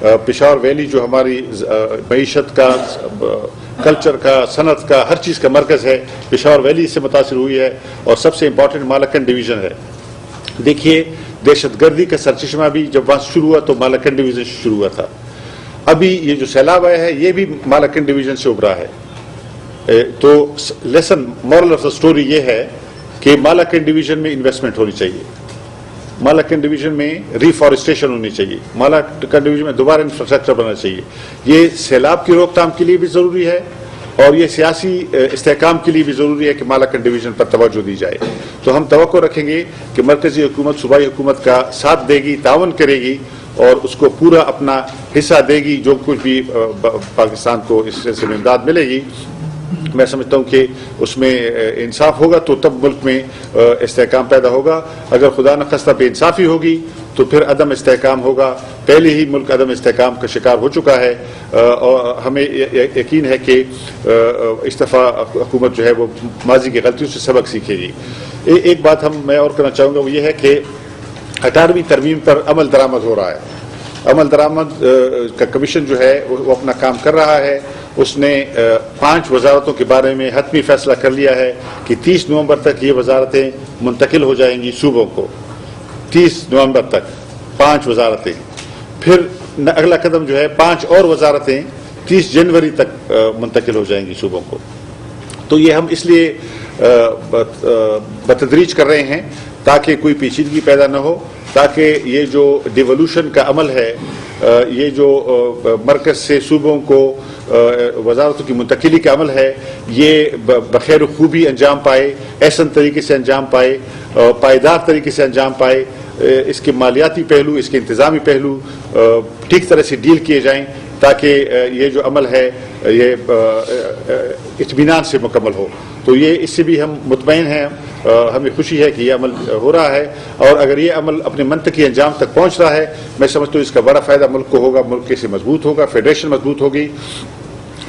Peshawar valley جو ہماری معیشت کا، کلچر کا، صنعت کا، ہر چیز کا مرکز ہے، پشاور ویلی سے متاثر ہوئی ہے، اور سب سے امپورٹنٹ مالاکنڈ ڈویژن ہے۔ دیکھیے دہشت گردی کا سرچشمہ بھی جب وہاں شروع ہوا تو مالاکنڈ ڈویژن سے شروع ہوا تھا۔ ابھی یہ جو سیلاب آیا ہے یہ بھی مالاکنڈ ڈویژن سے ابھرا ہے۔ تو lesson moral of the story یہ ہے کہ مالاکنڈ ڈویژن میں انویسٹمنٹ ہونی چاہیے، مالاکنڈ ڈویژن میں ریفارسٹریشن ہونی چاہیے، مالاکنڈ ڈویژن میں دوبارہ انفراسٹرکچر بننا چاہیے۔ یہ سیلاب کی روک تھام کے لیے بھی ضروری ہے اور یہ سیاسی استحکام کے لیے بھی ضروری ہے کہ مالاکنڈ ڈویژن پر توجہ دی جائے۔ تو ہم توقع رکھیں گے کہ مرکزی حکومت صوبائی حکومت کا ساتھ دے گی، تعاون کرے گی اور اس کو پورا اپنا حصہ دے گی، جو کچھ بھی پاکستان کو اس سلسلے میں امداد ملے گی۔ میں سمجھتا ہوں کہ اس میں انصاف ہوگا تو تب ملک میں استحکام پیدا ہوگا۔ اگر خدا نخواستہ بے انصافی ہوگی تو پھر عدم استحکام ہوگا۔ پہلے ہی ملک عدم استحکام کا شکار ہو چکا ہے اور ہمیں یقین ہے کہ اس دفعہ حکومت جو ہے وہ ماضی کی غلطیوں سے سبق سیکھے گی۔ ایک بات میں اور کرنا چاہوں گا وہ یہ ہے کہ 18ویں ترمیم پر عمل درآمد ہو رہا ہے۔ عمل درآمد کا کمیشن جو ہے وہ اپنا کام کر رہا ہے۔ اس نے 5 وزارتوں کے بارے میں حتمی فیصلہ کر لیا ہے کہ 30 نومبر تک یہ وزارتیں منتقل ہو جائیں گی صوبوں کو۔ 30 نومبر تک 5 وزارتیں، پھر اگلا قدم جو ہے 5 اور وزارتیں 30 جنوری تک منتقل ہو جائیں گی صوبوں کو۔ تو یہ ہم اس لیے بتدریج کر رہے ہیں تاکہ کوئی پیچیدگی پیدا نہ ہو، تاکہ یہ جو ڈیولوشن کا عمل ہے، یہ جو مرکز سے صوبوں کو وزارتوں کی منتقلی کا عمل ہے، یہ بخیر و خوبی انجام پائے، احسن طریقے سے انجام پائے، پائیدار طریقے سے انجام پائے۔ اس کے مالیاتی پہلو، اس کے انتظامی پہلو ٹھیک طرح سے ڈیل کیے جائیں تاکہ یہ جو عمل ہے یہ اطمینان سے مکمل ہو۔ تو یہ اس سے بھی ہم مطمئن ہیں، ہمیں خوشی ہے کہ یہ عمل ہو رہا ہے، اور اگر یہ عمل اپنے منطقی انجام تک پہنچ رہا ہے میں سمجھتا ہوں اس کا بڑا فائدہ ملک کو ہوگا، ملک کیسے مضبوط ہوگا، فیڈریشن مضبوط ہوگی۔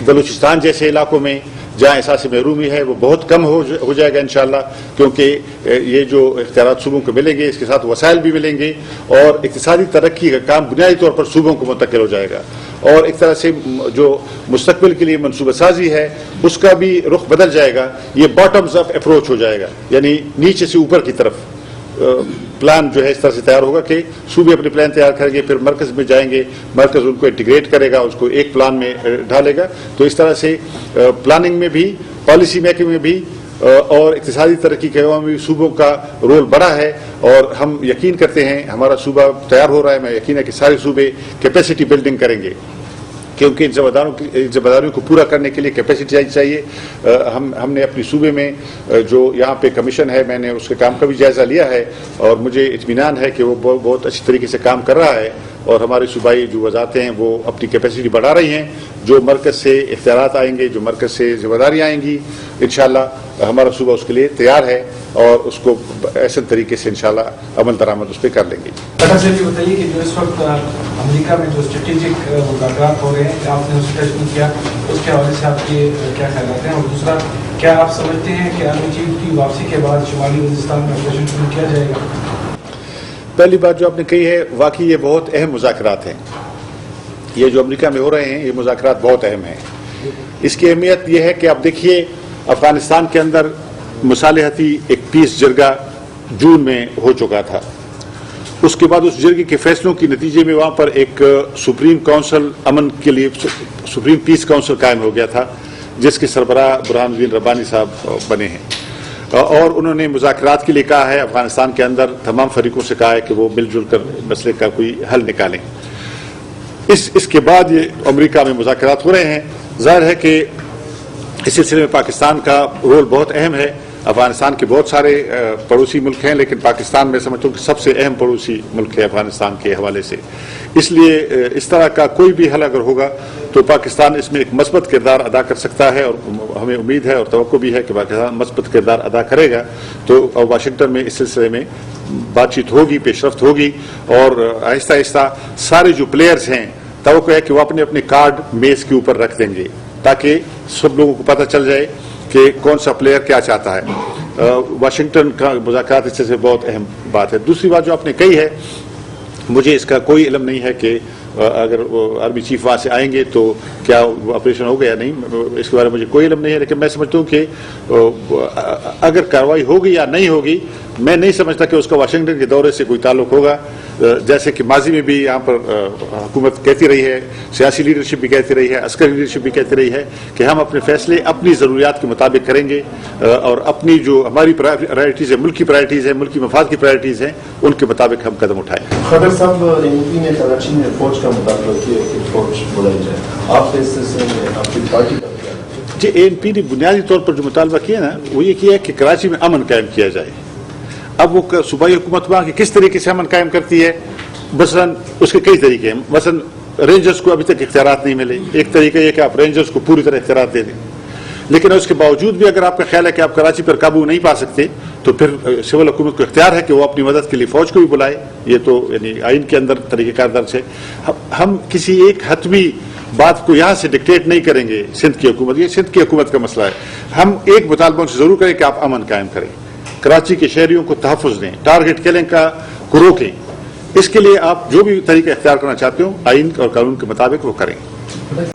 بلوچستان جیسے علاقوں میں جہاں احساس محرومی ہے وہ بہت کم ہو جائے گا انشاءاللہ، کیونکہ یہ جو اختیارات صوبوں کو ملیں گے اس کے ساتھ وسائل بھی ملیں گے، اور اقتصادی ترقی کا کام بنیادی طور پر صوبوں کو منتقل ہو جائے گا، اور ایک طرح سے جو مستقبل کے لیے منصوبہ سازی ہے اس کا بھی رخ بدل جائے گا۔ یہ باٹمز اپ اپروچ ہو جائے گا، یعنی نیچے سے اوپر کی طرف پلان جو ہے اس طرح سے تیار ہوگا کہ صوبے اپنے پلان تیار کریں گے، پھر مرکز میں جائیں گے، مرکز ان کو انٹیگریٹ کرے گا، اس کو ایک پلان میں ڈالے گا۔ تو اس طرح سے پلاننگ میں بھی، پالیسی میکنگ میں بھی اور اقتصادی ترقی کے عوام میں صوبوں کا رول بڑا ہے، اور ہم یقین کرتے ہیں ہمارا صوبہ تیار ہو رہا ہے، میں یقین ہے کہ سارے صوبے کیپیسٹی بلڈنگ کریں گے، کیونکہ ان ذمہ داریوں کو پورا کرنے کے لیے کیپیسٹی چاہیے۔ ہم نے اپنی صوبے میں جو یہاں پہ کمیشن ہے میں نے اس کے کام کا بھی جائزہ لیا ہے، اور مجھے اطمینان ہے کہ وہ بہت اچھی طریقے سے کام کر رہا ہے، اور ہماری صوبائی جو وزارتیں ہیں وہ اپنی کیپیسٹی بڑھا رہی ہیں۔ جو مرکز سے اختیارات آئیں گے، جو مرکز سے ذمہ داریاں آئیں گی، انشاءاللہ ہمارا صوبہ اس کے لیے تیار ہے، اور اس کو ایسے طریقے سے انشاءاللہ عمل درآمد اس پہ کر لیں گے۔ ڈاکٹر صاحب یہ بتائیے کہ جو اس وقت امریکہ میں جو اسٹریٹجک مذاکرات ہو رہے ہیں، آپ نے اس کا کیا، اس کے حوالے سے آپ کے کیا خیالات ہیں؟ اور دوسرا، کیا آپ سمجھتے ہیں کہ آرمی چیف کی واپسی کے بعد شمالی وزیرستان میں آپریشن شروع کیا جائے گا؟ پہلی بات جو آپ نے کہی ہے، واقعی یہ بہت اہم مذاکرات ہیں، یہ جو امریکہ میں ہو رہے ہیں یہ مذاکرات بہت اہم ہیں۔ اس کی اہمیت یہ ہے کہ آپ دیکھیے افغانستان کے اندر مصالحتی ایک پیس جرگہ جون میں ہو چکا تھا، اس کے بعد اس جرگے کے فیصلوں کے نتیجے میں وہاں پر ایک سپریم کونسل امن کے لیے، سپریم پیس کونسل قائم ہو گیا تھا، جس کے سربراہ برہان الدین ربانی صاحب بنے ہیں، اور انہوں نے مذاکرات کے لیے کہا ہے، افغانستان کے اندر تمام فریقوں سے کہا ہے کہ وہ مل جل کر مسئلے کا کوئی حل نکالیں۔ اس کے بعد یہ امریکہ میں مذاکرات ہو رہے ہیں۔ ظاہر ہے کہ اس سلسلے میں پاکستان کا رول بہت اہم ہے۔ افغانستان کے بہت سارے پڑوسی ملک ہیں، لیکن پاکستان میں سمجھتا ہوں کہ سب سے اہم پڑوسی ملک ہے افغانستان کے حوالے سے۔ اس لیے اس طرح کا کوئی بھی حل اگر ہوگا تو پاکستان اس میں ایک مثبت کردار ادا کر سکتا ہے، اور ہمیں امید ہے اور توقع بھی ہے کہ پاکستان مثبت کردار ادا کرے گا۔ تو واشنگٹن میں اس سلسلے میں بات چیت ہوگی، پیش رفت ہوگی، اور آہستہ آہستہ سارے جو پلیئرز ہیں توقع ہے کہ وہ اپنے اپنے کارڈ میز کے اوپر رکھ دیں گے، تاکہ سب لوگوں کو پتہ چل جائے کہ کون سا پلیئر کیا چاہتا ہے۔ واشنگٹن کا مذاکرات اس سے بہت اہم بات ہے۔ دوسری بات جو آپ نے کہی ہے، مجھے اس کا کوئی علم نہیں ہے کہ اگر آرمی چیف وہاں سے آئیں گے تو کیا آپریشن ہوگا یا نہیں، اس کے بارے میں مجھے کوئی علم نہیں ہے، لیکن میں سمجھتا ہوں کہ اگر کارروائی ہوگی یا نہیں ہوگی، میں نہیں سمجھتا کہ اس کا واشنگٹن کے دورے سے کوئی تعلق ہوگا، جیسے کہ ماضی میں بھی یہاں پر حکومت کہتی رہی ہے، سیاسی لیڈرشپ بھی کہتی رہی ہے، عسکری لیڈرشپ بھی کہتی رہی ہے کہ ہم اپنے فیصلے اپنی ضروریات کے مطابق کریں گے، اور اپنی جو ہماری پرائرٹیز ہیں، ملکی پرائرٹیز ہیں، ملکی مفاد کی پرائرٹیز ہیں، ان کے مطابق ہم قدم اٹھائیں۔ خدر صاحب، MP نے کراچی میں فوج کا مطالبہ کیا کہ فوج بلائی جائے، آپ کے سلسلے میں آپ کی پارٹی کا کیا؟ جی، ANP نے بنیادی طور پر جو مطالبہ کیا نا وہ یہ کیا کہ کراچی میں امن قائم کیا جائے۔ اب وہ صوبائی حکومت وہاں کی کس طریقے سے امن قائم کرتی ہے، مثلاً اس کے کئی طریقے ہیں۔ مثلاً رینجرز کو ابھی تک اختیارات نہیں ملے، ایک طریقہ یہ کہ آپ رینجرز کو پوری طرح اختیارات دے دیں، لیکن اس کے باوجود بھی اگر آپ کا خیال ہے کہ آپ کراچی پر قابو نہیں پا سکتے تو پھر سول حکومت کو اختیار ہے کہ وہ اپنی مدد کے لیے فوج کو بھی بلائے، یہ تو یعنی آئین کے اندر طریقہ کار درج ہے۔ ہم کسی ایک حتمی بات کو یہاں سے ڈکٹیٹ نہیں کریں گے سندھ کی حکومت، یہ سندھ کی حکومت کا مسئلہ ہے۔ ہم ایک مطالبہ سے ضرور کریں کہ آپ امن قائم کریں، کراچی کے شہریوں کو تحفظ دیں، ٹارگٹ کلنگ کو روکیں، اس کے لیے آپ جو بھی طریقہ اختیار کرنا چاہتے ہو آئین اور قانون کے مطابق وہ کریں۔